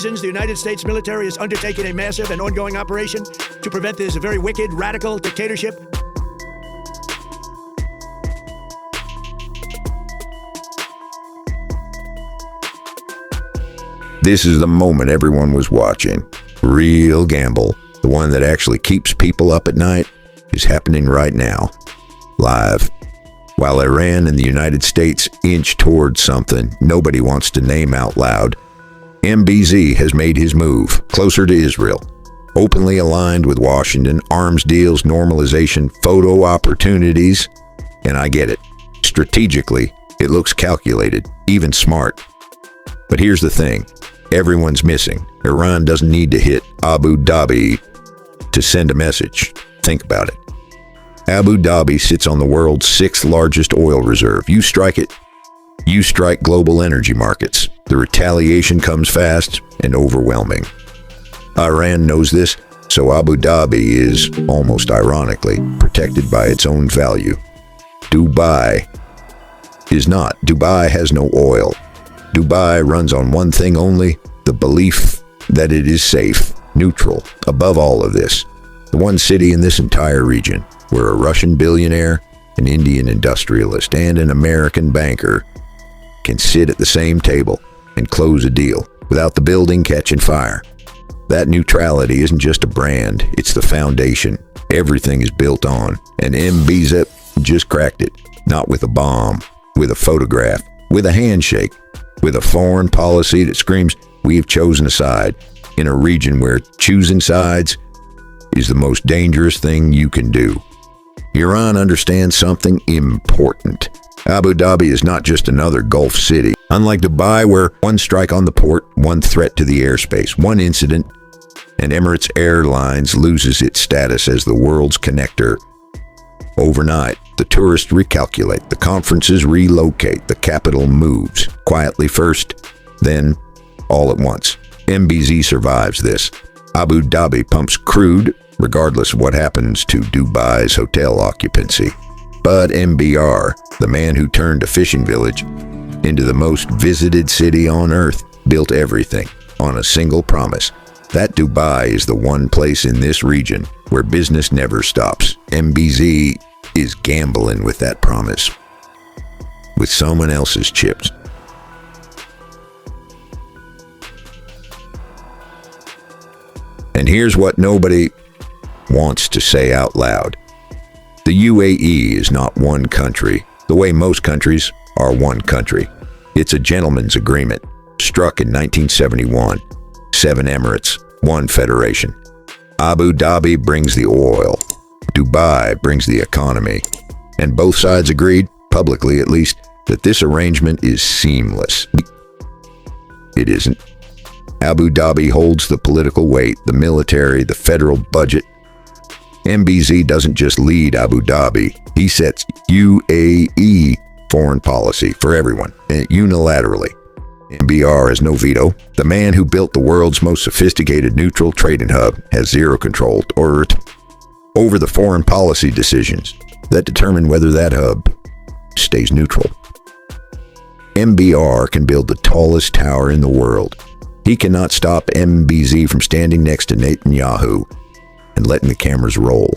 reasons, the United States military has undertaken a massive and ongoing operation to prevent this very wicked, radical dictatorship. This is the moment everyone was watching. Real gamble, the one that actually keeps people up at night, is happening right now, live. While Iran and the United States inch towards something nobody wants to name out loud, MBZ has made his move closer to Israel. Openly aligned with Washington, arms deals, normalization, photo opportunities, and I get it. Strategically, it looks calculated, even smart. But here's the thing. Everyone's missing. Iran doesn't need to hit Abu Dhabi to send a message. Think about it. Abu Dhabi sits on the world's 6th largest oil reserve. You strike it, you strike global energy markets. The retaliation comes fast and overwhelming. Iran knows this, so Abu Dhabi is, almost ironically, protected by its own value. Dubai is not. Dubai has no oil. Dubai runs on one thing only, the belief that it is safe, neutral, above all of this. The one city in this entire region where a Russian billionaire, an Indian industrialist, and an American banker can sit at the same table and close a deal without the building catching fire. That neutrality isn't just a brand, it's the foundation everything is built on. And MBZ just cracked it, not with a bomb, with a photograph, with a handshake, with a foreign policy that screams, we've chosen a side, in a region where choosing sides is the most dangerous thing you can do. Iran understands something important. Abu Dhabi is not just another Gulf city. Unlike Dubai, where one strike on the port, one threat to the airspace, one incident, and Emirates Airlines loses its status as the world's connector. Overnight, the tourists recalculate, the conferences relocate, the capital moves, quietly first, then all at once. MBZ survives this. Abu Dhabi pumps crude, regardless of what happens to Dubai's hotel occupancy. But MBR, the man who turned a fishing village into the most visited city on earth, built everything on a single promise. That Dubai is the one place in this region where business never stops. MBZ is gambling with that promise, with someone else's chips. And here's what nobody wants to say out loud. The UAE is not one country, the way most countries are one country. It's a gentleman's agreement, struck in 1971. 7 emirates, 1 federation. Abu Dhabi brings the oil. Dubai brings the economy. And both sides agreed, publicly at least, that this arrangement is seamless. It isn't. Abu Dhabi holds the political weight, the military, the federal budget. MBZ doesn't just lead Abu Dhabi, he sets UAE foreign policy for everyone, unilaterally. MBR has no veto. The man who built the world's most sophisticated neutral trading hub has zero control over the foreign policy decisions that determine whether that hub stays neutral. MBR can build the tallest tower in the world. He cannot stop MBZ from standing next to Netanyahu and letting the cameras roll.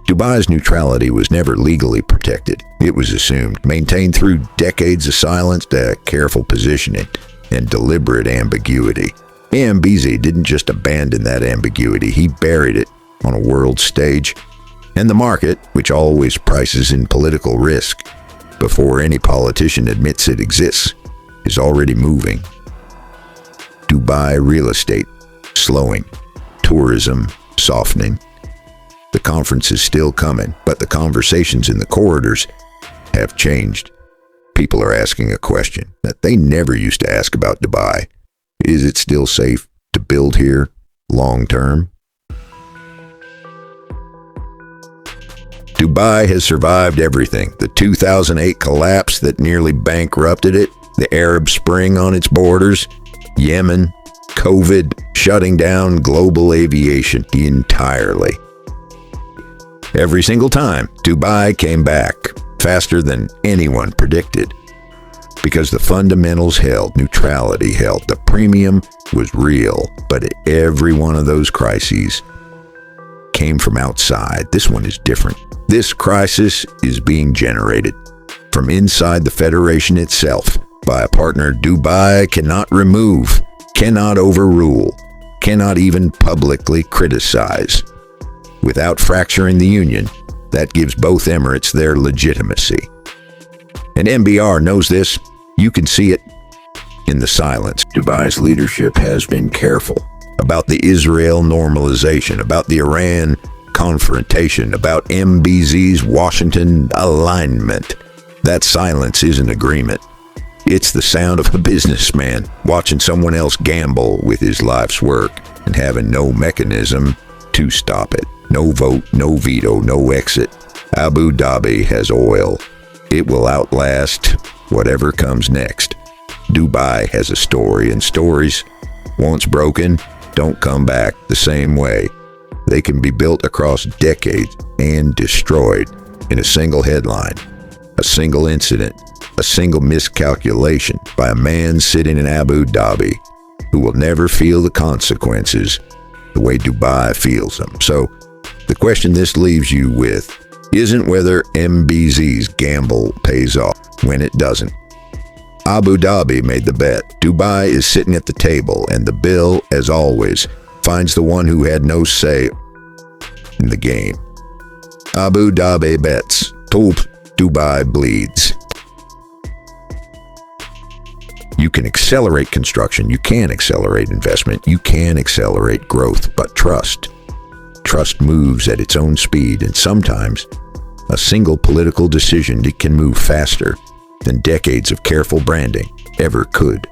Dubai's neutrality was never legally protected. It was assumed, maintained through decades of silence, careful positioning, and deliberate ambiguity. MBZ didn't just abandon that ambiguity, he buried it on a world stage. And the market, which always prices in political risk before any politician admits it exists, is already moving. Dubai real estate slowing, tourism softening. The conference is still coming, but the conversations in the corridors have changed. People are asking a question that they never used to ask about Dubai. Is it still safe to build here long term? Dubai has survived everything. The 2008 collapse that nearly bankrupted it, the Arab Spring on its borders, Yemen, COVID, shutting down global aviation entirely. Every single time, Dubai came back, faster than anyone predicted. because the fundamentals held, neutrality held, the premium was real. But every one of those crises came from outside. This one is different. This crisis is being generated from inside the Federation itself by a partner Dubai cannot remove, cannot overrule, cannot even publicly criticize. Without fracturing the union, that gives both Emirates their legitimacy. And MBR knows this. You can see it in the silence. Dubai's leadership has been careful about the Israel normalization, about the Iran confrontation, about MBZ's Washington alignment. That silence isn't agreement. It's the sound of a businessman watching someone else gamble with his life's work and having no mechanism to stop it. No vote, no veto, no exit. Abu Dhabi has oil. It will outlast whatever comes next. Dubai has a story, and stories, once broken, don't come back the same way. They can be built across decades and destroyed in a single headline, a single incident, a single miscalculation by a man sitting in Abu Dhabi who will never feel the consequences the way Dubai feels them. So the question this leaves you with isn't whether MBZ's gamble pays off when it doesn't. Abu Dhabi made the bet. Dubai is sitting at the table, and the bill, as always, finds the one who had no say in the game. Abu Dhabi bets. Dubai bleeds. You can accelerate construction. You can accelerate investment. You can accelerate growth, but trust. Trust moves at its own speed, and sometimes a single political decision can move faster than decades of careful branding ever could.